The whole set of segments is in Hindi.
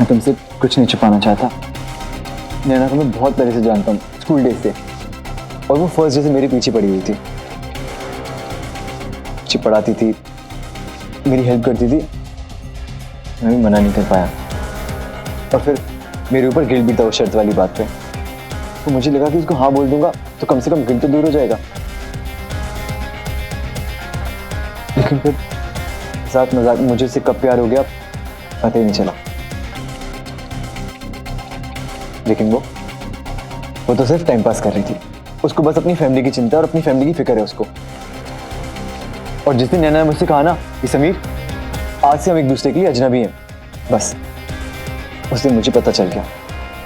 मैं तुमसे कुछ नहीं छुपाना चाहता। नैना को मैं बहुत पहले से जानता हूँ, स्कूल डेज से, और वो फर्स्ट डे से मेरे पीछे पड़ी हुई थी। मुझे पढ़ाती थी, मेरी हेल्प करती थी, मैं भी मना नहीं कर पाया। और फिर मेरे ऊपर गिल्ट भी था उस शर्त वाली बात पे। तो मुझे लगा कि उसको हाँ बोल दूंगा तो कम से कम गिल्ट तो दूर हो जाएगा। लेकिन फिर मजाक मजाक मुझे उससे कब प्यार हो गया पता ही नहीं चला। लेकिन वो तो सिर्फ टाइम पास कर रही थी। उसको बस अपनी फैमिली की चिंता और अपनी फैमिली की फिक्र है उसको। और जिस दिन नैना ने मुझसे कहा ना कि समीर आज से हम एक दूसरे के लिए अजनबी हैं, बस उस दिन मुझे पता चल गया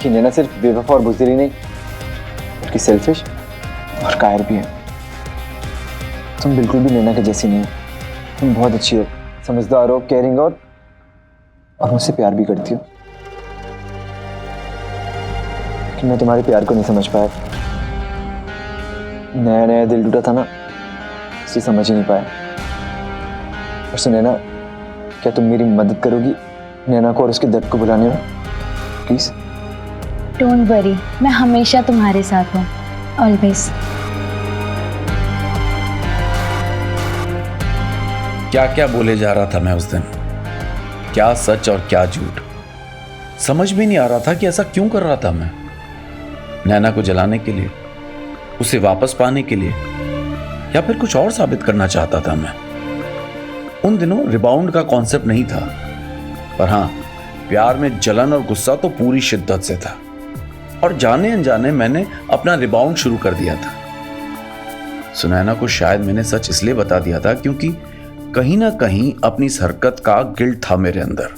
कि नैना सिर्फ बेवफा और बुज़दिल ही नहीं बल्कि सेल्फिश और कायर भी है। तुम बिल्कुल भी नैना के जैसी नहीं हो। तुम बहुत अच्छी हो, समझदार हो, केयरिंग और मुझसे प्यार भी करती हो। लेकिन मैं तुम्हारे प्यार को नहीं समझ पाया। नया नया दिल टूटा था ना, इसे समझ ही नहीं पाया। और सुन नैना, क्या तुम मेरी मदद करोगी नैना को और उसके दर्द को भुलाने में, प्लीज? डोंट वरी, मैं हमेशा तुम्हारे साथ हूँ, ऑलवेज। क्या क्या बोले जा रहा था मैं उस दिन, क्या सच और क्या झूठ, समझ भी नहीं आ रहा था कि ऐसा क्यों कर रहा था मैं। नैना को जलाने के लिए, उसे वापस पाने के लिए, या फिर कुछ और साबित करना चाहता था मैं। उन दिनों रिबाउंड का कॉन्सेप्ट नहीं था, पर हां, प्यार में जलन और गुस्सा तो पूरी शिद्दत से था। और जाने अनजाने मैंने अपना रिबाउंड शुरू कर दिया था। सुनैना को शायद मैंने सच इसलिए बता दिया था क्योंकि कहीं ना कहीं अपनी इस हरकत का गिल्ट था मेरे अंदर।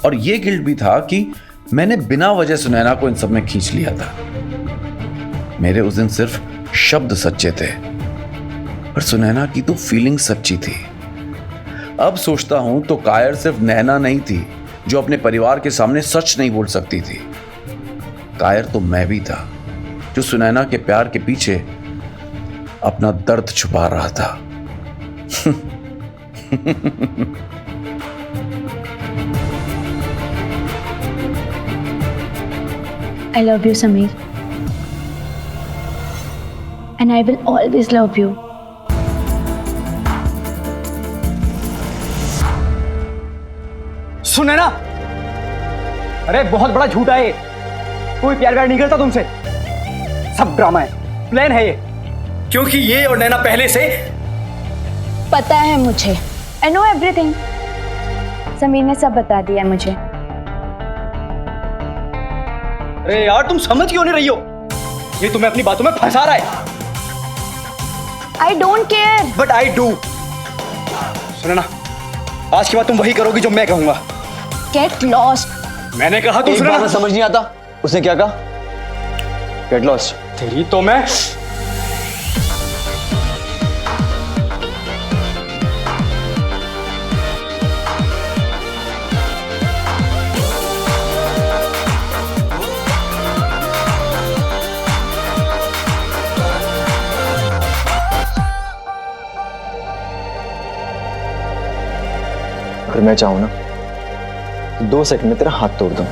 और यह गिल्ट भी था कि मैंने बिना वजह सुनैना को इन सब में खींच लिया था। मेरे उस दिन सिर्फ शब्द सच्चे थे, पर सुनैना की तो फीलिंग सच्ची थी। अब सोचता हूं तो कायर सिर्फ नैना नहीं थी जो अपने परिवार के सामने सच नहीं बोल सकती थी। कायर तो मैं भी था जो सुनैना के प्यार के पीछे अपना दर्द छुपा रहा था। I love you, Sameer. And I will always love you. Sunaina, अरे बहुत बड़ा झूठा है ये। कोई प्यार व्यार नहीं करता तुमसे, सब ड्रामा है, प्लान है ये। क्योंकि ये और नैना पहले से पता है मुझे। I know everything. समीर ने सब बता दिया मुझे। अरे यार तुम समझ क्यों नहीं रही हो? ये तुम्हें अपनी बातों में फंसा रहा है। I don't care. But I do. Sunaina, आज के बाद तुम वही करोगी जो मैं कहूंगा। Get lost. मैंने कहा तुम सुनैना। समझ नहीं आता उसने क्या कहा। Get lost. तेरी तो मैं अगर मैं चाहूं ना तो 2 सेकंड में तेरा हाथ तोड़ दूं,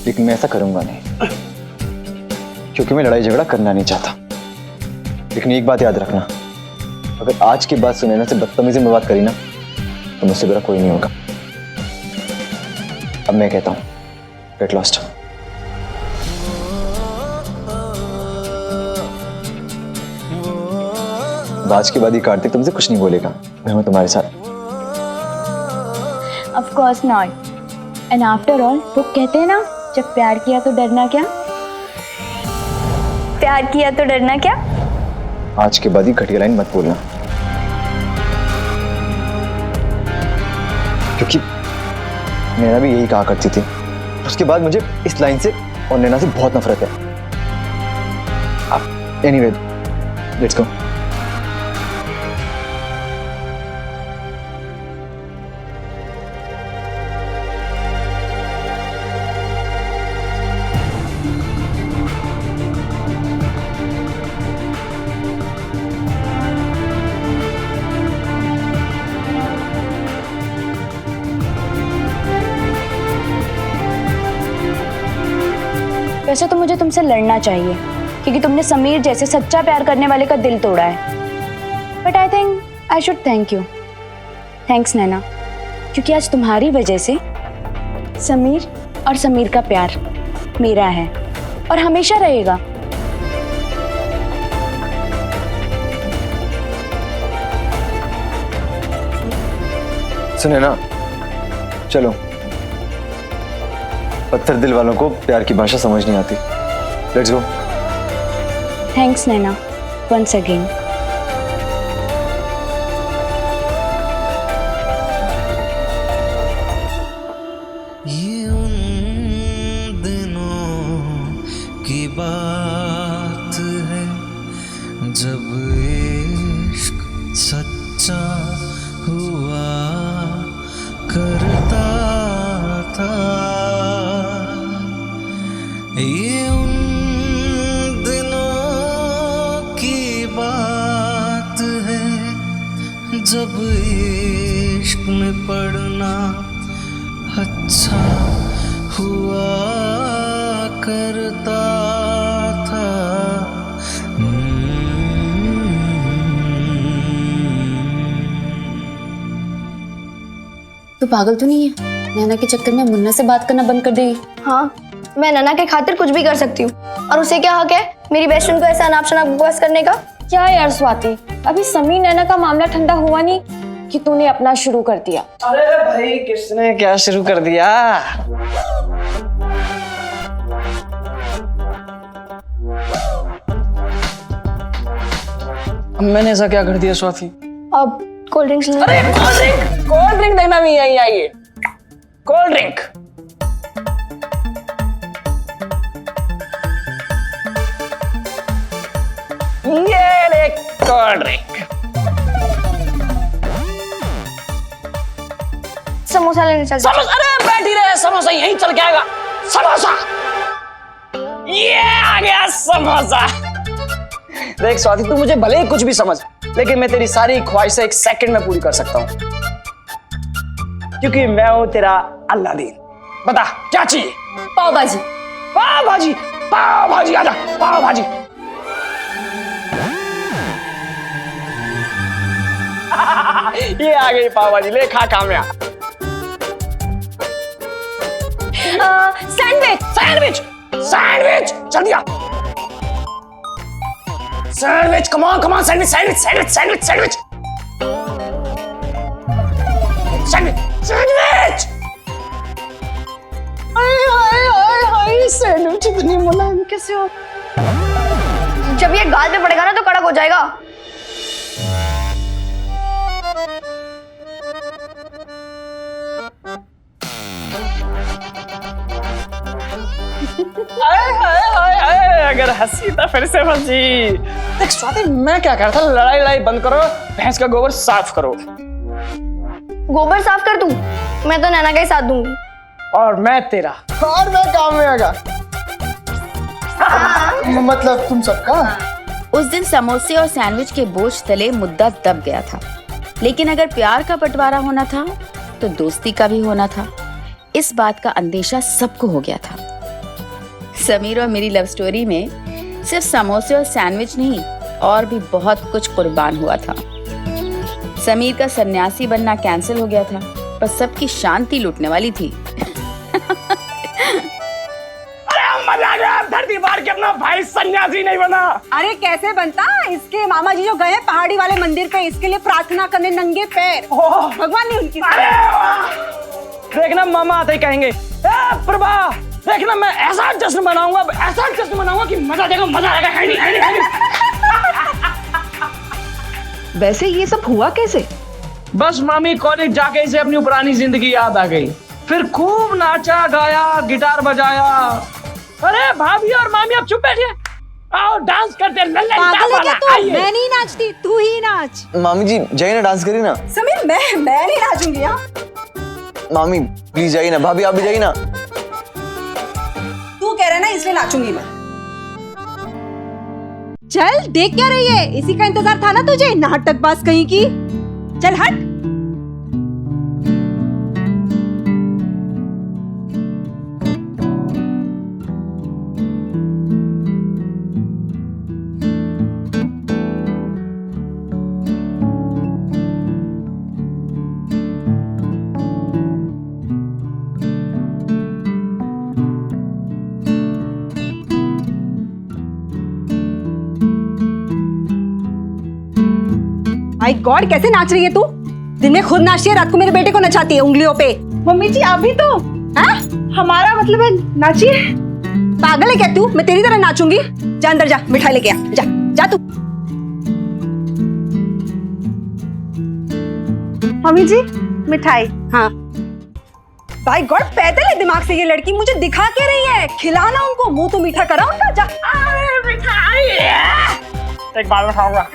लेकिन मैं ऐसा करूंगा नहीं क्योंकि मैं लड़ाई झगड़ा करना नहीं चाहता। लेकिन एक बात याद रखना, अगर आज के बाद सुनैना से बदतमीजी में बात करी ना तो मुझसे बुरा कोई नहीं होगा। अब मैं कहता हूं, गेट लॉस्ट। आज के बाद ये कार्तिक तुमसे कुछ नहीं बोलेगा। मैं हूं तुम्हारे साथ। Of course not. And after all, वो कहते हैं ना, जब प्यार किया तो डरना क्या? प्यार किया तो डरना क्या? आज के बाद ये घटिया लाइन मत बोलना, क्योंकि नैना भी यही कहा करती थी। उसके बाद मुझे इस लाइन से और नैना से बहुत नफरत है। Anyway, let's go. वैसे तो मुझे तुमसे लड़ना चाहिए क्योंकि तुमने समीर जैसे सच्चा प्यार करने वाले का दिल तोड़ा है। But I think I should thank you. Thanks Naina, क्योंकि आज तुम्हारी वजह से समीर और समीर का प्यार मेरा है और हमेशा रहेगा। सुने ना, चलो, पत्थर दिल वालों को प्यार की भाषा समझ नहीं आती। Let's go. Thanks Naina, once again. ये उन दिनों की बात है जब इश्क सच्चा हुआ करता था। ये उन दिनों की बात है जब इश्क में पड़ना अच्छा हुआ करता था। तू पागल तो नहीं है? नैना के चक्कर में मुन्ना से बात करना बंद कर देगी? हाँ, मैं नैना के खातिर कुछ भी कर सकती हूँ और उसे क्या हक है मेरी बेस्ट फ्रेंड को ऐसा अनाप शनाप बकवास करने का। क्या यार स्वाति, अभी समीर नैना का मामला ठंडा हुआ नहीं कि तूने अपना शुरू कर दिया। अरे भाई, किसने क्या शुरू कर दिया? मैंने ऐसा क्या कर दिया स्वाति? अब कोल्ड ड्रिंक्स ले। अरे कोल्ड ड्रिंक देखना भी यही आइए। Cold drink. ये ले कोल्ड ड्रिंक। समोसा लेने चल। समोसा? अरे बैठी रहे, समोसा यहीं चल के आएगा। समोसा, ये आ गया समोसा। देख स्वाति, तू मुझे भले ही कुछ भी समझ, लेकिन मैं तेरी सारी ख्वाहिशें एक सेकंड में पूरी कर सकता हूँ, क्योंकि मैं हूँ तेरा अल्लादीन। बता क्या चाहिए? पाव भाजी। पाव भाजी? पाव भाजी, आजा पाव भाजी। ये आ गई पाव भाजी, ले खा कामया। सैंडविच। सैंडविच, सैंडविच, जल्दी आ। Sandwich, come on come on, sandwich sandwich sandwich sandwich sandwich sandwich sandwich. Hi hi hi hi, sandwich इतनी मुलायम कैसे हो? जब ये गाल पे पड़ेगा ना तो कड़क हो जाएगा। हाय हाय हाय हाय, अगर हंसी तो फिर से फंसी। देख स्वाति, मैं क्या कह रहा था, लड़ाई लड़ाई बंद करो, भैंस का गोबर साफ करो। गोबर साफ कर तू, मैं तो नैना का ही साथ दूंगी। और मैं तेरा। और मैं काम में आएगा। मतलब तुम सबका। उस दिन समोसे और सैंडविच के बोझ तले मुद्दा दब गया था, लेकिन अगर प्यार का बंटवारा होना था तो दोस्ती का भी होना था। इस बात का अंदेशा सबको हो गया था। समीर और मेरी लव स्टोरी में सिर्फ समोसे और सैंडविच नहीं, और भी बहुत कुछ कुर्बान हुआ था। समीर का सन्यासी बनना कैंसिल हो गया था, पर सबकी शांति लूटने वाली थी। मजा आ गया, धरती पार के अपना भाई सन्यासी नहीं बना। अरे कैसे बनता? इसके मामा जी जो गए पहाड़ी वाले मंदिर पे इसके लिए प्रार्थना करने नंगे पैर, भगवान ने उनकी। अरे वाह, देखना मामा आते ही कहेंगे, ए प्रभा देखना मैं ऐसा जश्न मनाऊंगा, ऐसा जश्न मनाऊंगा कि मजा देगा, मजा आएगा। है नहीं, है नहीं, है नहीं। वैसे ये सब हुआ कैसे? बस मामी कॉलेज जाके इसे अपनी पुरानी जिंदगी याद आ गई, फिर खूब नाचा गाया, गिटार बजाया। अरे भाभी और मामी अब चुप बैठिए, आओ डांस करते हैं। पागल है क्या तू? मैं नहीं नाचती, तू ही नाच। मामी जी जाइए ना, डांस करिए ना। समीर मैं नहीं नाचूंगी। हाँ मामी प्लीज जाइए ना, भाभी आप भी जाइए ना। तू कह रहा है ना इसलिए नाचूंगी मैं। चल देख क्या रही है, इसी का इंतजार था ना तुझे, नाटकबाज कहीं की। चल हट। माय गॉड, कैसे नाच रही है तू? दिन में खुद नाचती है, रात को मेरे बेटे को नचाती है उंगलियों पे। मम्मी जी अभी तो हाँ? हमारा मतलब है नाचिए। पागल है क्या तू? मैं तेरी तरह नाचूंगी? जा अंदर जा, मिठाई लेके आ। जा जा तू। मम्मी जी मिठाई। हाँ। बाय गॉड, पैदल है दिमाग से ये लड़की। मुझे दिखा के रही है, खिलाना उनको, मुंह तो मीठा करा उनका। जा। मिठाई एक बार में खाऊंगा।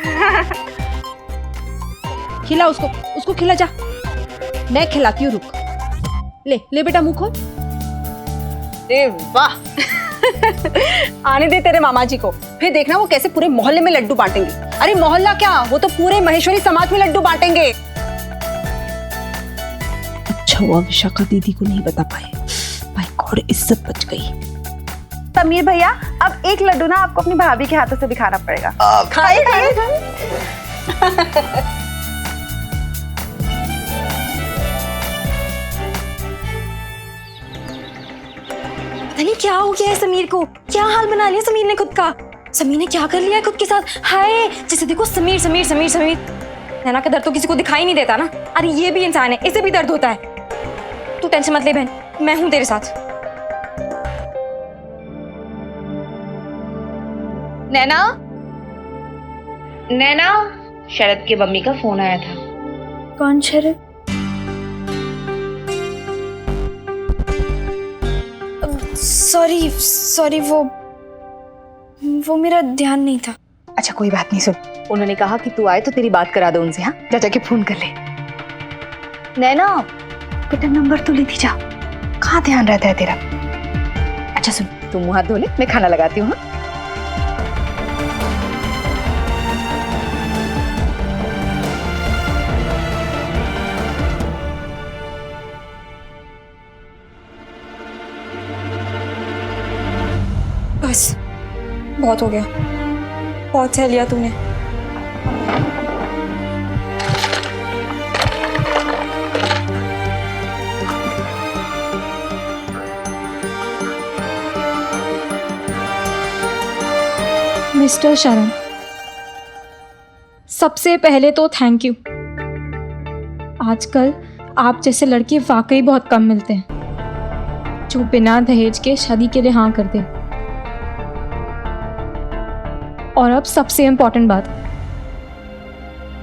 खिला उसको, उसको खिला। जा, मैं खिलाती हूँ, रुक। ले ले बेटा, मुंह खोल। अरे वाह। आने दे तेरे मामा जी को, फिर देखना वो कैसे पूरे मोहल्ले में लड्डू बांटेंगे। अरे मोहल्ला क्या, वो तो पूरे महेश्वरी समाज में लड्डू बांटेंगे। अच्छा हुआ विशाखा दीदी को नहीं बता पाए। भाई गॉड, इज्जत बच गई। समीर भैया अब एक लड्डू ना आपको अपनी भाभी के हाथों से दिखाना पड़ेगा। खाए खाए। पता नहीं क्या हो गया है समीर को, क्या हाल बना लिया समीर ने खुद का। समीर ने क्या कर लिया है खुद के साथ। हाय, जैसे देखो समीर समीर समीर समीर। नैना का दर्द तो किसी को दिखाई नहीं देता ना। अरे ये भी इंसान है, इसे भी दर्द होता है। तू टेंशन मत ले बहन, मैं हूं तेरे साथ। नैना, नैना, शरद के मम्मी का फोन आया था। कौन शरद? सॉरी सॉरी, वो मेरा ध्यान नहीं था। अच्छा कोई बात नहीं, सुन, उन्होंने कहा कि तू आए तो तेरी बात करा दो उनसे। हाँ, जा जाके फोन कर ले। नैना बेटा, नंबर तो लेती जा, कहाँ ध्यान रहता है तेरा। अच्छा सुन, तू मुंह हाथ धो ले, मैं खाना लगाती हूँ। हाँ? बस बहुत हो गया, बहुत सह लिया तूने। मिस्टर शरण, सबसे पहले तो थैंक यू। आजकल आप जैसे लड़के वाकई बहुत कम मिलते हैं जो बिना दहेज के शादी के लिए हाँ कर दे। और अब सबसे इम्पोर्टेंट बात,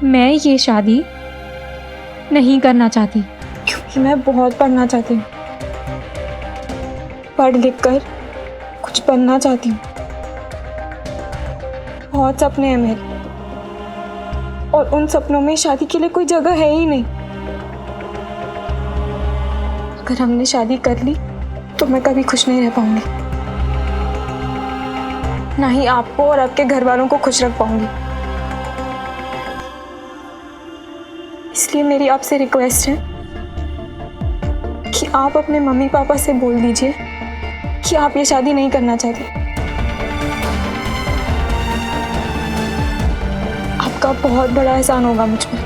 मैं ये शादी नहीं करना चाहती क्योंकि मैं बहुत पढ़ना चाहती हूँ, पढ़ लिख कर कुछ बनना चाहती हूँ। बहुत सपने हैं मेरे, और उन सपनों में शादी के लिए कोई जगह है ही नहीं। अगर हमने शादी कर ली तो मैं कभी खुश नहीं रह पाऊंगी, ना ही आपको और आपके घर वालों को खुश रख पाऊंगी। इसलिए मेरी आपसे रिक्वेस्ट है कि आप अपने मम्मी पापा से बोल दीजिए कि आप ये शादी नहीं करना चाहते। आपका बहुत बड़ा एहसान होगा मुझ पर।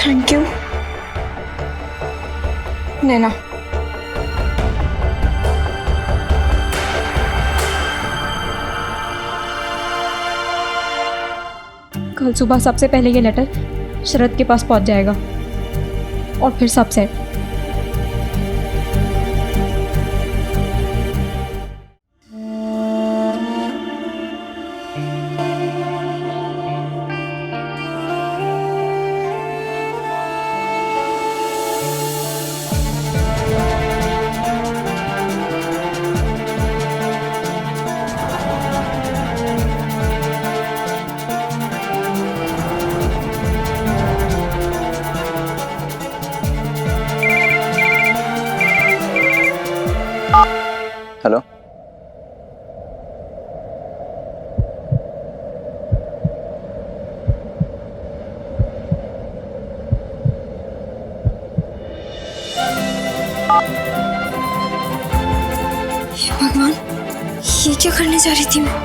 थैंक यू नैना। कल सुबह सबसे पहले ये लेटर शरद के पास पहुंच जाएगा और फिर सब सेट। हेलो, भगवान, ये क्या करने जा रही थी मैं?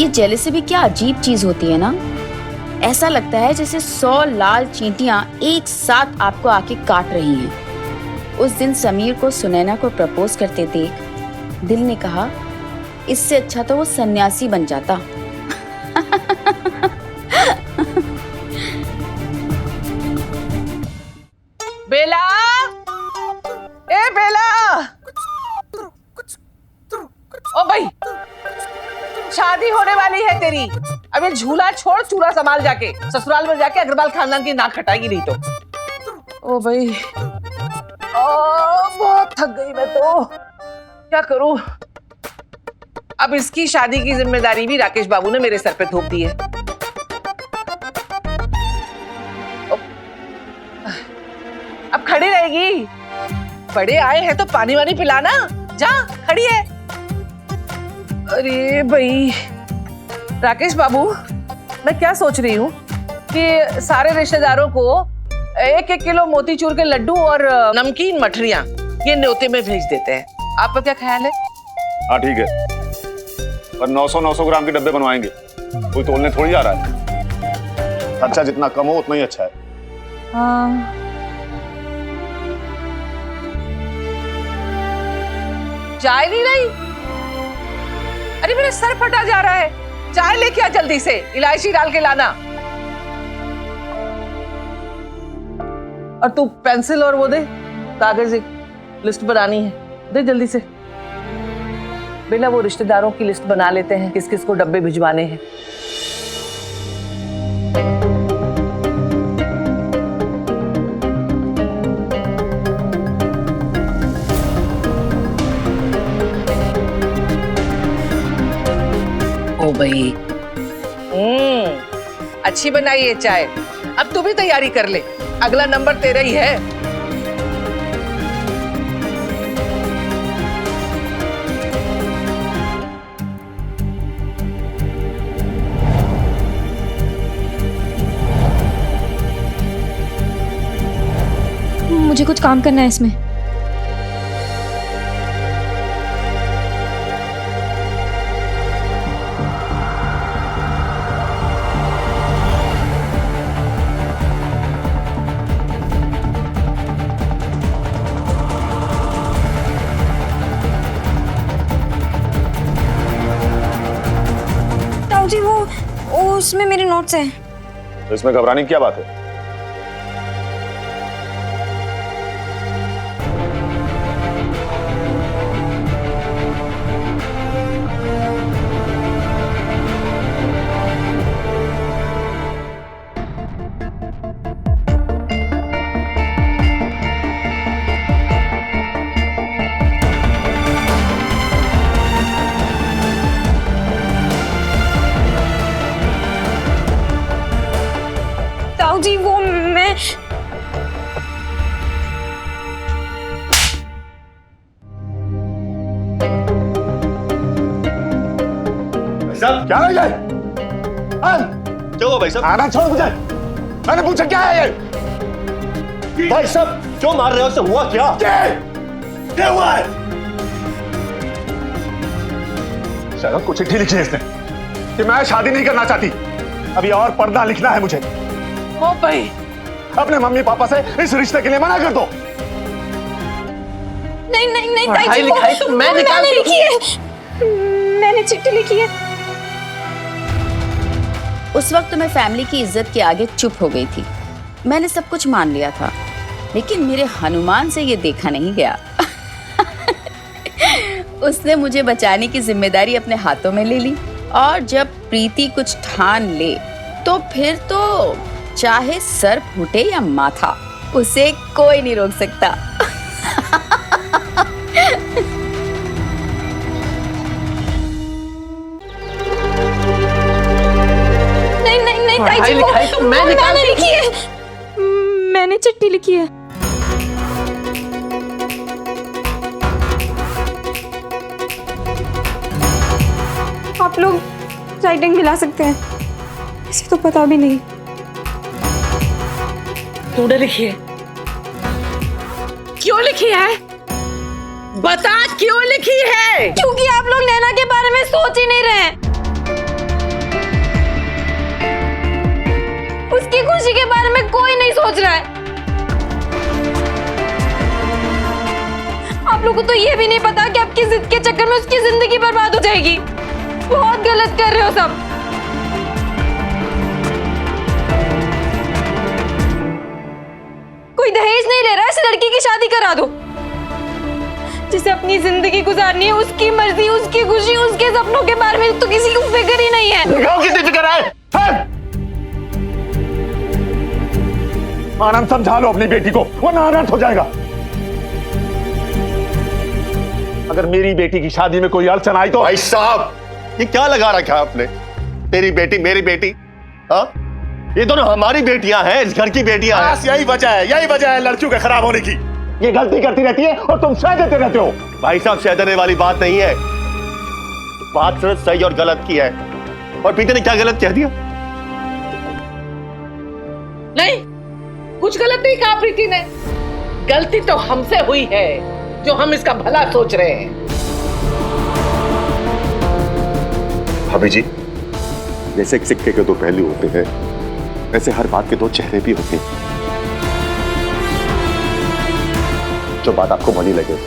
ये जेलसी भी क्या अजीब चीज होती है ना। ऐसा लगता है जैसे 100 लाल चींटियां एक साथ आपको आके काट रही हैं। उस दिन समीर को सुनैना को प्रपोज करते देख दिल ने कहा इससे अच्छा तो वो सन्यासी बन जाता। बेला, ए बेला, ओ भाई, शादी होने वाली है तेरी। अब ये झूला छोड़, चूल्हा संभाल जाके, ससुराल में जाके अग्रवाल खानदान की नाक कटाएगी नहीं तो। ओ भाई, बहुत थक गई मैं तो, क्या करूं। अब इसकी शादी की जिम्मेदारी भी राकेश बाबू ने मेरे सर पे थोप दी है। अब खड़ी रहेगी, बड़े आए हैं तो पानी वानी पिलाना, जा खड़ी है। अरे भाई राकेश बाबू, मैं क्या सोच रही हूँ कि सारे रिश्तेदारों को 1-1 किलो मोतीचूर के लड्डू और नमकीन मठरियाँ ये न्योते में भेज देते हैं। आपका क्या ख्याल है? हाँ ठीक है, पर 900 ग्राम के डब्बे बनवाएंगे, कोई तोलने थोड़ी जा रहा है। खर्चा जितना कम हो उतना ही अच्छा है। हाँ। चाय नहीं रही? अरे मेरा सर फटा जा रहा है, चाय लेके आ जल्दी से, इलायची डाल के लाना। और तू पेंसिल और वो दे, कागज, एक लिस्ट बनानी है, दे जल्दी से। बेला वो रिश्तेदारों की लिस्ट बना लेते हैं, किस किस को डब्बे भिजवाने हैं। ओ भाई, अच्छी बनाई है चाय। अब तू भी तैयारी कर ले, अगला नंबर तेरा ही है। मुझे कुछ काम करना है इसमें। जी वो उसमें मेरे नोट्स हैं। तो इसमें घबराने की क्या बात है? जी वो मैं साहब क्या है ये? क्या हुआ भाई साहब? आना छोड़ मुझे, मैंने पूछा क्या है ये? भाई साहब क्यों मार रहे हो? उससे हुआ क्या? क्या हुआ है? शायद कुछ चिट्ठी लिखी है इसने कि मैं शादी नहीं करना चाहती, अभी और पर्दा लिखना है मुझे। ओ भाई, अपने मम्मी पापा से इस रिश्ते के लिए मना कर दो। नहीं नहीं नहीं, पढ़ाई लिखाई तो मैंने लिखी है, मैंने चिट्ठी लिखी है। उस वक्त मैं फैमिली की इज्जत के आगे चुप हो गई थी। मैंने सब कुछ मान लिया था, लेकिन मेरे हनुमान से ये देखा नहीं गया। उसने मुझे बचाने की जिम्मेदारी अपने हाथों में ले ली, और जब प्रीति कुछ ठान ले तो फिर तो चाहे सर फूटे या माथा, उसे कोई नहीं रोक सकता। नहीं नहीं नहीं, पढ़ाई लिखाई तो मैंने लिखी है, मैंने चिट्ठी लिखी है। आप लोग राइटिंग मिला सकते हैं, इसे तो पता भी नहीं। तूने लिखी है? क्यों लिखी है? बता क्यों लिखी है? क्योंकि आप लोग नैना के बारे में सोच ही नहीं रहे। उसकी खुशी के बारे में कोई नहीं सोच रहा है। आप लोगों को तो ये भी नहीं पता कि आपकी जिद के चक्कर में उसकी जिंदगी बर्बाद हो जाएगी। बहुत गलत कर रहे हो सब। कोई दहेज नहीं ले रहा है, इस लड़की की शादी करा दो। जिसे अपनी जिंदगी गुजारनी है, उसकी मर्जी, उसकी खुशी, उसके सपनों के बारे में तो किसी को फिक्र ही नहीं है। दिखाओ कितनी फिक्र है? आनंद समझा लो अपनी बेटी को, वरना अनर्थ हो जाएगा। अगर मेरी बेटी की शादी में कोई अड़चन आई तो। भाई साहब, ये क्या लगा रखा है आपने? तेरी बेटी मेरी बेटी, हाँ? ये दोनों हमारी बेटियां हैं, इस घर की बेटियां हैं। यही वजह है लड़कियों के खराब होने की। ये गलती करती रहती है और तुम सह देते रहते हो। भाई साहब, सह देने वाली बात नहीं है, बात सिर्फ सही और गलत की है। और प्रीति ने क्या गलत कह दिया? नहीं, कुछ गलत नहीं कहा प्रीति ने। गलती तो हमसे हुई है, जो हम इसका भला सोच रहे हैं। भाभी जी, जैसे एक सिक्के के दो पहलू होते हैं, वैसे हर बात के दो चेहरे भी होते हैं। जो बात आपको भली लगे,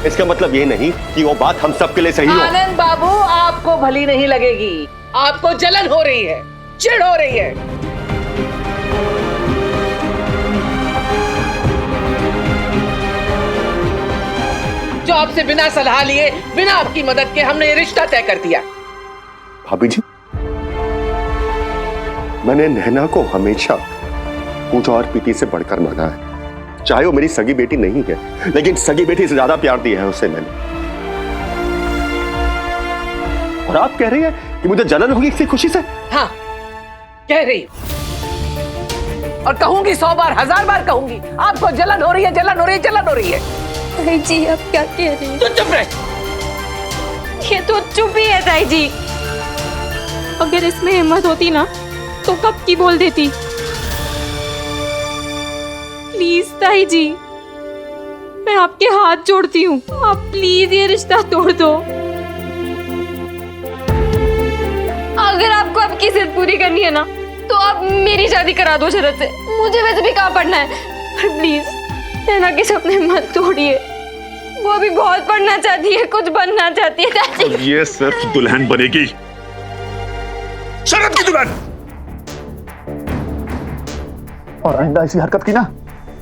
इसका मतलब ये नहीं कि वो बात हम सबके लिए सही हो। आनंद बाबू, आपको भली नहीं लगेगी, आपको जलन हो रही है, चिढ़ हो रही है। जो आपसे बिना सलाह लिए, बिना आपकी मदद के हमने ये रिश्ता तय कर दिया। भाभी जी, मैंने नैना को हमेशा पूजा और प्रीति से बढ़कर माना है। चाहे वो मेरी सगी बेटी नहीं है, लेकिन सगी बेटी से ज्यादा प्यार दिया है उसे मैंने। और आप कह रही हैं कि मुझे जलन होगी इसकी खुशी से? हाँ, कह रही हूं। और कहूंगी 100 बार, 1000 बार कहूंगी, आपको जलन हो रही है, जलन हो रही है, जलन हो रही है। ताई जी, आप क्या कह रही हैं? तो चुप रहे। ये तो चुप ही है ताई जी। अगर इसमें हिम्मत होती ना तो कब की बोल देती। प्लीज ताई जी, मैं आपके हाथ जोड़ती हूँ, आप प्लीज ये रिश्ता तोड़ दो। अगर आपको आपकी जिद पूरी करनी है ना, तो आप मेरी शादी करा दो शरत से। मुझे वैसे भी कहाँ पढ़ना है, पर प्लीज नैना के सपने मत तोड़िए। वो अभी बहुत पढ़ना चाहती है, कुछ बनना चाहती है ताई। ये सिर्फ दुल्हन बनेगी, शरत की दुल्हन। और आइंदा ऐसी हरकत की ना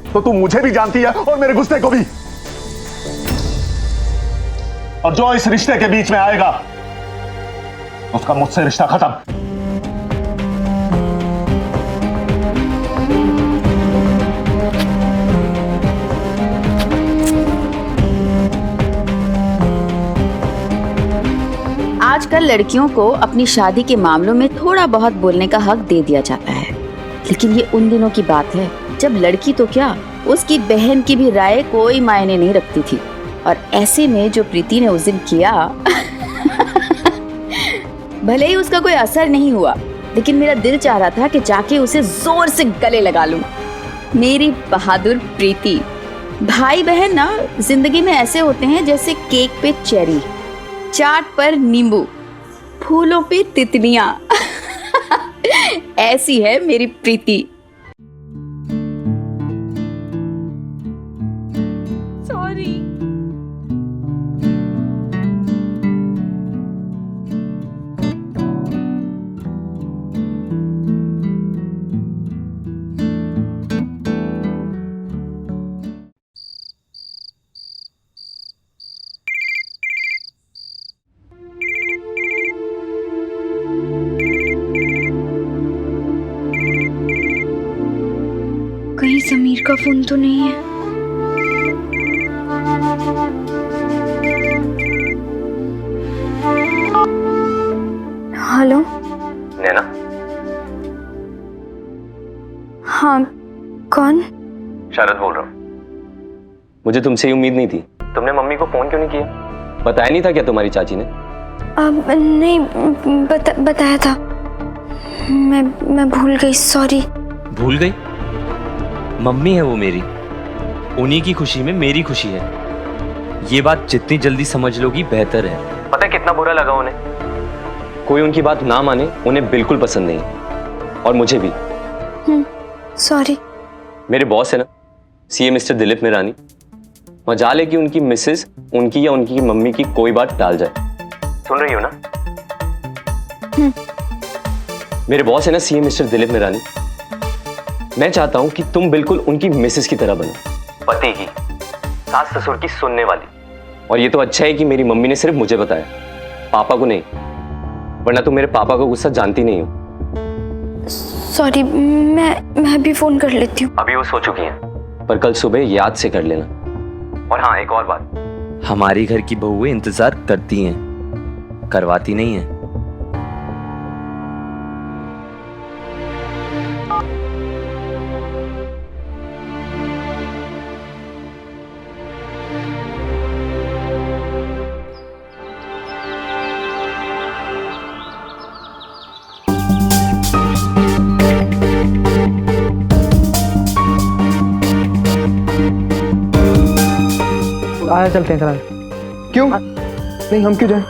तो तू मुझे भी जानती है और मेरे गुस्से को भी। और जो इस रिश्ते के बीच में आएगा उसका मुझसे रिश्ता खत्म। आजकल लड़कियों को अपनी शादी के मामलों में थोड़ा बहुत बोलने का हक दे दिया जाता है, लेकिन ये उन दिनों की बात है जब लड़की तो क्या, उसकी बहन की भी राय कोई मायने नहीं रखती थी। और ऐसे में जो प्रीति ने उस दिन किया भले ही उसका कोई असर नहीं हुआ, लेकिन मेरा दिल चाह रहा था कि जाके उसे जोर से गले लगा लूं। मेरी बहादुर प्रीति। भाई बहन ना जिंदगी में ऐसे होते हैं जैसे केक पे चेरी, चाट पर नींबू, फूलों पे तितलियां। ऐसी है मेरी प्रीति। सॉरी। कहीं समीर का फोन तो नहीं है। हेलो नैना। हाँ, कौन? शरद बोल रहा हूँ। मुझे तुमसे उम्मीद नहीं थी। तुमने मम्मी को फोन क्यों नहीं किया? बताया नहीं था क्या तुम्हारी चाची ने? नहीं, बताया था। मैं भूल गई, सॉरी। भूल गई? मम्मी है वो मेरी, उन्हीं की खुशी में मेरी खुशी है। ये बात जितनी जल्दी समझ लोगी बेहतर है। पता है कितना बुरा लगा उन्हें? कोई उनकी बात ना माने उन्हें बिल्कुल पसंद नहीं, और मुझे भी। सॉरी। मेरे बॉस है ना सीए मिस्टर दिलीप मेरानी, मजाल है कि उनकी मिसेस उनकी या उनकी मम्मी की कोई बात टाल जाए। सुन रही हो ना? मेरे बॉस है ना सीए मिस्टर दिलीप मेरानी, मैं चाहता हूं कि तुम बिल्कुल उनकी मिसेस की तरह बनो, पति की, सास ससुर की सुनने वाली। और ये तो अच्छा है कि मेरी मम्मी ने सिर्फ मुझे बताया, पापा को नहीं, वरना तुम मेरे पापा का गुस्सा जानती नहीं हो। सॉरी, मैं भी फोन कर लेती हूँ। अभी वो सो चुकी हैं, पर कल सुबह याद से कर लेना। और हाँ, एक और बात, हमारी घर की बहुएं इंतजार करती हैं, करवाती नहीं हैं। आया चलते हैं चल। क्यों नहीं, हम क्यों जाएं?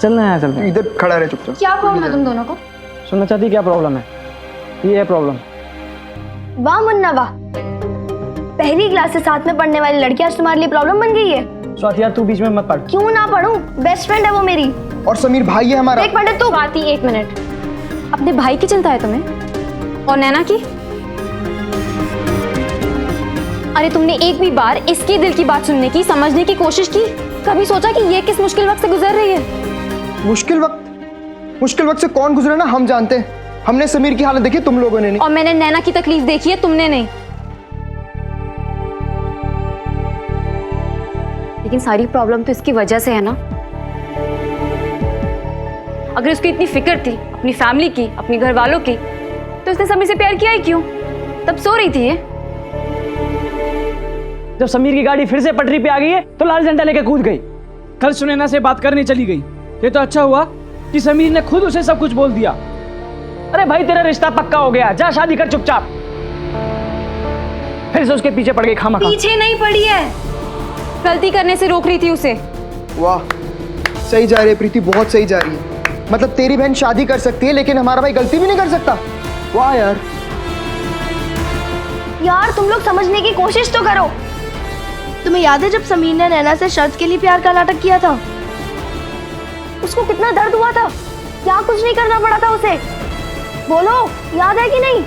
चलना है, चलते हैं। इधर खड़ा रहे चुपचाप। क्या प्रॉब्लम है तुम दोनों को? सुनना चाहती क्या प्रॉब्लम है? ये है प्रॉब्लम। वाह मुन्ना वाह, पहली क्लास से साथ में पढ़ने वाली लड़की आज तुम्हारे लिए प्रॉब्लम बन गई है। स्वाति यार तू बीच में मत पढ़। क्यों ना पढ़ूं? बेस्ट फ्रेंड है वो मेरी। और समीर भाई है हमारा। एक मिनट, तू बात ही 1 मिनट। अपने भाई की चिंता है तुम्हें और नैना की? अरे तुमने एक भी बार इसके दिल की बात सुनने की, समझने की कोशिश की? कभी सोचा कि ये किस मुश्किल वक्त से गुजर रही है? मुश्किल वक्त से कौन गुजरा ना हम जानते हैं। हमने समीर की हालत देखी, तुम लोगों ने नहीं। और मैंने नैना की तकलीफ देखी है, तुमने नहीं। लेकिन सारी प्रॉब्लम तो इसकी वजह से है ना। अगर उसको इतनी फिक्र थी अपनी फैमिली की, अपने घर वालों की, तो उसने समीर से प्यार किया ही क्यों? तब सो रही थी ये। जब समीर की गाड़ी फिर से पटरी पे आ गई है तो लाल झंडा लेके कूद गई। कल सुनैना से बात करने चली गई। ये तो अच्छा हुआ कि समीर ने खुद उसे सब कुछ बोल दिया। अरे भाई तेरा रिश्ता पक्का हो गया, जा शादी कर चुपचाप। फिर से उसके पीछे पड़ गई खामा। पीछे नहीं पड़ी है, गलती करने से रोक रही थी उसे। वाह, सही जा रही है प्रीति, बहुत सही जा रही है। मतलब तेरी बहन शादी कर सकती है लेकिन हमारा भाई गलती भी नहीं कर सकता। वाह यार। यार तुम लोग समझने की कोशिश तो करो। तुम्हें याद है जब समीर ने नैना से शर्त के लिए प्यार का नाटक किया था? उसको कितना दर्द हुआ था, क्या कुछ नहीं करना पड़ा था उसे? बोलो, याद है कि नहीं?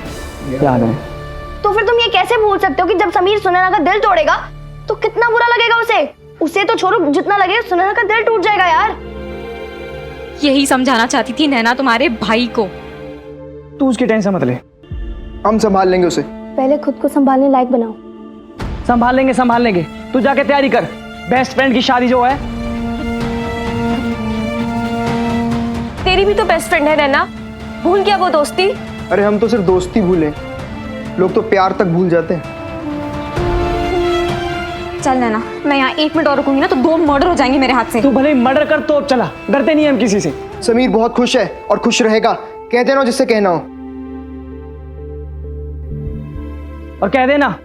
याद है। तो फिर तुम ये कैसे भूल सकते हो कि जब समीर सुनैना का दिल तोड़ेगा तो कितना बुरा लगेगा उसे? उसे तो छोड़ो, जितना लगे सुनैना का दिल टूट जाएगा यार। यही समझाना चाहती थी नैना तुम्हारे भाई को। तू उसकी टेंशन मत ले, हम संभाल लेंगे उसे। पहले खुद को संभालने लायक बनाओ। संभाल लेंगे। तू जाके तैयारी कर, बेस्ट फ्रेंड की शादी जो है। तेरी भी तो बेस्ट फ्रेंड है नैना, भूल गया वो दोस्ती? अरे हम तो सिर्फ दोस्ती भूले, लोग तो प्यार तक भूल जाते हैं। चल नैना, मैं यहाँ 1 मिनट और रुकूंगी ना तो 2 मर्डर हो जाएंगे मेरे हाथ से। तू भले मर्डर कर तो चला, डरते नहीं हम किसी से। समीर बहुत खुश है और खुश रहेगा, कहते ना जिससे कहना हो। और कह देना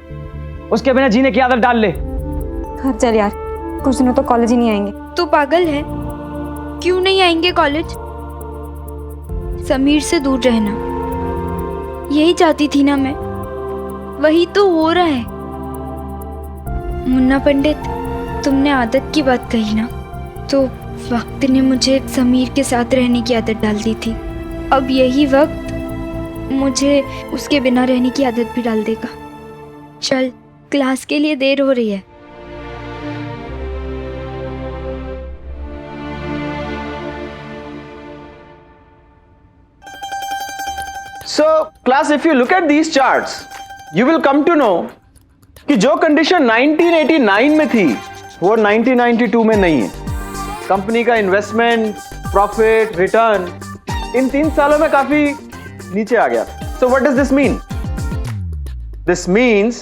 उसके बिना जीने की आदत डाल ले। घर चल यार, कुछ दिनों तो कॉलेज ही नहीं आएंगे। तू पागल है? क्यों नहीं आएंगे कॉलेज? समीर से दूर रहना यही चाहती थी ना मैं, वही तो हो रहा है। मुन्ना पंडित, तुमने आदत की बात कही ना, तो वक्त ने मुझे समीर के साथ रहने की आदत डाल दी थी। अब यही वक्त मुझे उसके बिना रहने की आदत भी डाल देगा। चल, क्लास के लिए देर हो रही है। So, class, if you look at these charts, you will come to know कि जो कंडीशन 1989 में थी वो 1992 में नहीं है। कंपनी का इन्वेस्टमेंट, प्रॉफिट, रिटर्न इन 3 सालों में काफी नीचे आ गया। So what does this mean? This means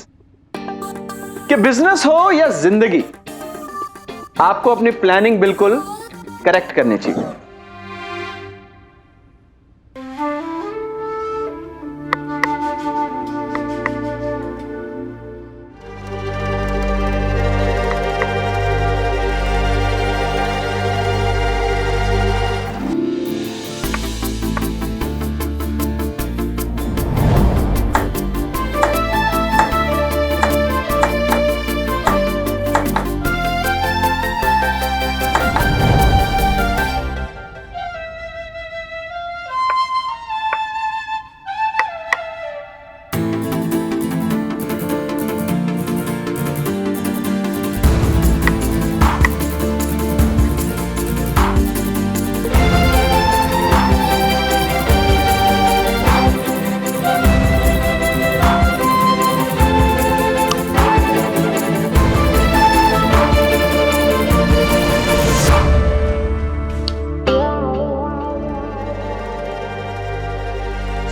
कि बिजनेस हो या जिंदगी, आपको अपनी प्लानिंग बिल्कुल करेक्ट करनी चाहिए।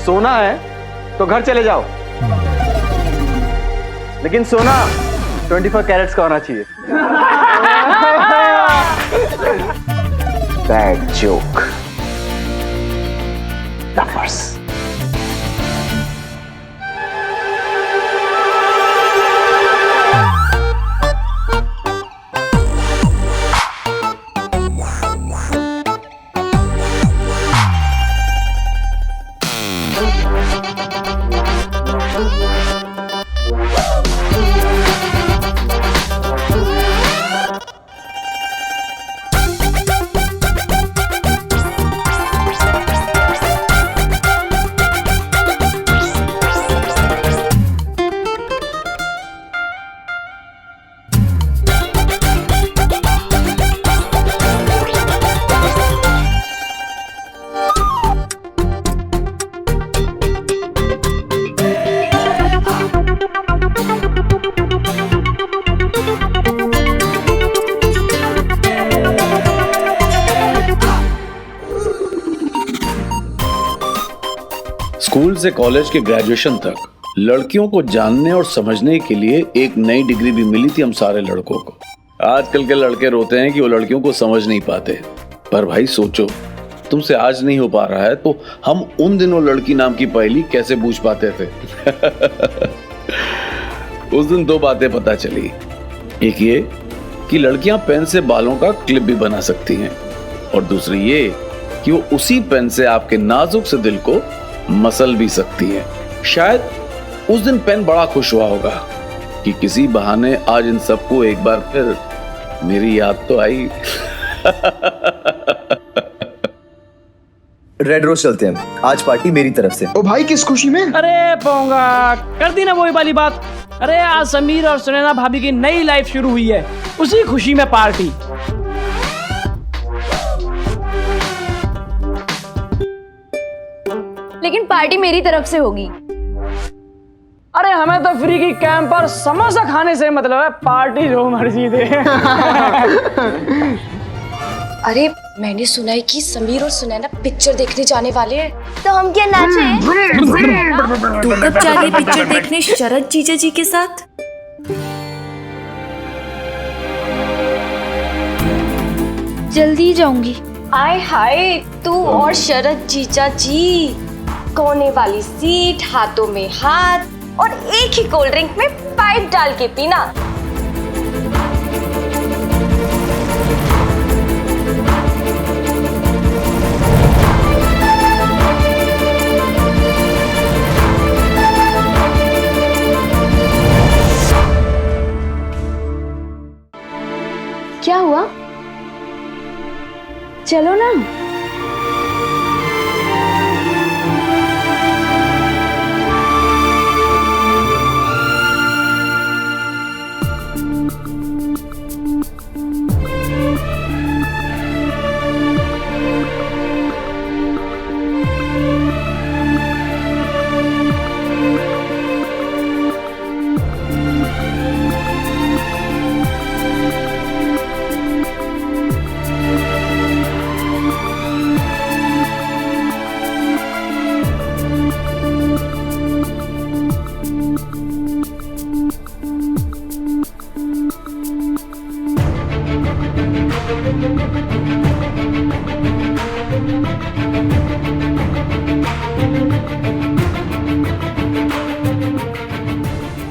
सोना है तो घर चले जाओ, लेकिन सोना 24 कैरेट्स का होना चाहिए। Bad joke. नंबर्स। स्कूल से कॉलेज के ग्रेजुएशन तक लड़कियों को जानने और समझने के लिए एक नई डिग्री भी मिली थी हम सारे लड़कों को। आजकल के लड़के रोते हैं कि वो लड़कियों को समझ नहीं पाते, पर भाई सोचो, तुमसे आज नहीं हो पा रहा है तो हम उन दिनों लड़की नाम की पहेली कैसे बूझ पाते थे। उस दिन दो बातें पता चली। एक ये कि लड़कियां पेन से बालों का क्लिप भी बना सकती हैं, और दूसरी ये कि वो उसी पेन से आपके नाजुक से दिल को मसल भी सकती है। शायद उस दिन पेन बड़ा खुश हुआ होगा कि किसी बहाने आज इन सबको एक बार फिर मेरी याद तो आई। रेड रोज चलते हैं, आज पार्टी मेरी तरफ से। ओ भाई, किस खुशी में? अरे पोंगा, कर दी ना वही वाली बात। अरे आज समीर और सुनैना भाभी की नई लाइफ शुरू हुई है, उसी खुशी में पार्टी। लेकिन पार्टी मेरी तरफ से होगी। अरे हमें तो फ्री की कैंप पर समोसा खाने से मतलब है, पार्टी जो मर्जी दे। अरे मैंने सुना है कि समीर और सुनैना पिक्चर देखने जाने वाले हैं। तो हम क्या नाचे? तू कब जा रही पिक्चर देखने शरद जीजा जी के साथ? जल्दी जाऊंगी। आय हाय, तू और शरद जीजा जी, कोने वाली सीट, हाथों में हाथ, और एक ही कोल्ड ड्रिंक में पाइप डाल के पीना। क्या हुआ? चलो ना।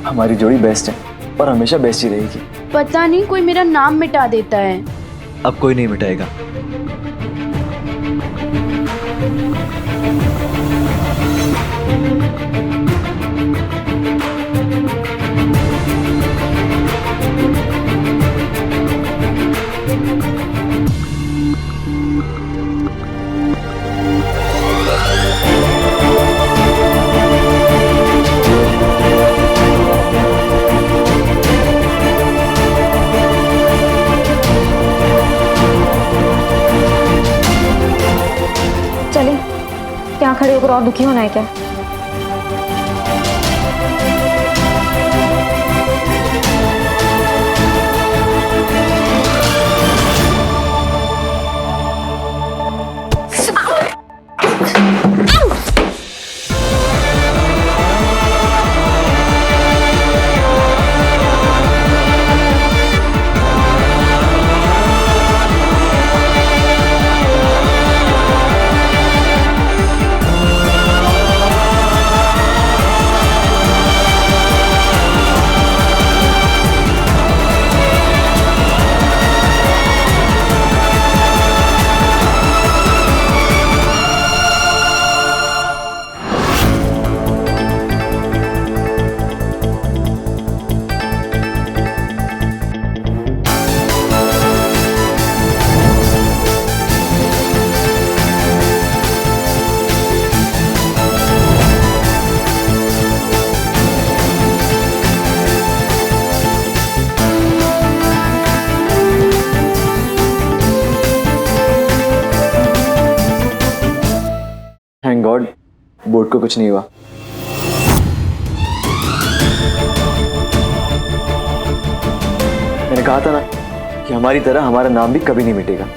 हमारी जोड़ी बेस्ट है और हमेशा बेस्ट ही रहेगी। पता नहीं कोई मेरा नाम मिटा देता है। अब कोई नहीं मिटाएगा। यहाँ खड़े होकर और दुखी होना है क्या? बोर्ड को कुछ नहीं हुआ। मैंने कहा था ना कि हमारी तरह हमारा नाम भी कभी नहीं मिटेगा।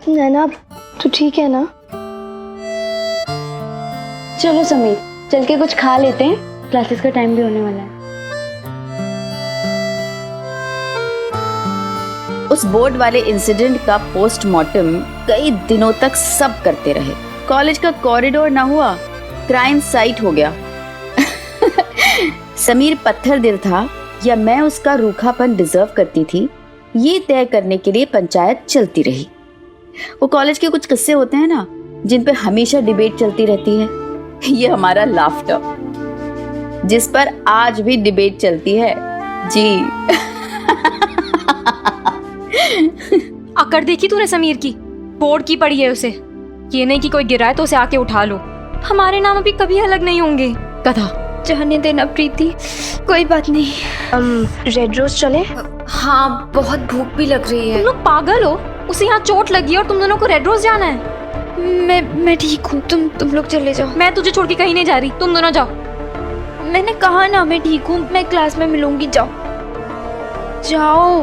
नैना तू ठीक है ना? चलो समीर, चल के कुछ खा लेते हैं, क्लासेस का टाइम भी होने वाला है। उस बोर्ड वाले इंसिडेंट का पोस्टमार्टम कई दिनों तक सब करते रहे। कॉलेज का कॉरिडोर ना हुआ, क्राइम साइट हो गया। समीर पत्थर दिल था या मैं उसका रूखापन डिजर्व करती थी, ये तय करने के लिए पंचायत चलती रही। वो कॉलेज के कुछ किस्से होते हैं ना, जिन पे हमेशा डिबेट चलती रहती है। ये हमारा लाफ्टर, जिस पर आज भी डिबेट चलती है जी। अकड़ देखी तूने समीर की? बोर्ड की पड़ी है उसे। ये नहीं कि कोई गिरा है तो उसे आके उठा लो। हमारे नाम अभी कभी अलग नहीं होंगे। गधा। जाने देना प्रीति, कोई बात नहीं। रेड रोज चले? हाँ, बहुत भूख भी लग रही है। तुम लोग पागल हो? उसे यहाँ चोट लगी है और तुम दोनों को रेड रोज जाना है? मैं ठीक हूँ, तुम लोग चले जाओ। मैं तुझे छोड़ के कहीं नहीं जा रही, तुम दोनों जाओ। मैंने कहा ना मैं ठीक हूँ, मैं क्लास में मिलूंगी। जाओ जाओ।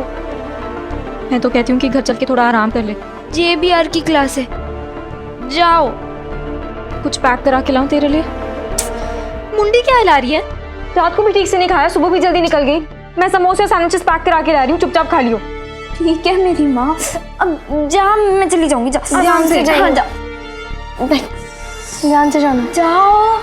मैं तो कहती हूँ कि घर चल के थोड़ा आराम कर ले। JBR की क्लास है, जाओ। कुछ पैक करा के लाऊं तेरे लिए? मुंडी क्या हिला रही है? रात को भी ठीक से नहीं खाया, सुबह भी जल्दी निकल गई। मैं समोसे और सैंडविचेस पैक करा के ला रही हूँ, चुपचाप खा लियो। ठीक है मेरी माँ, अब जा, मैं चली जाऊंगी। जा, ध्यान से जाओ। ध्यान से जाना। जाओ।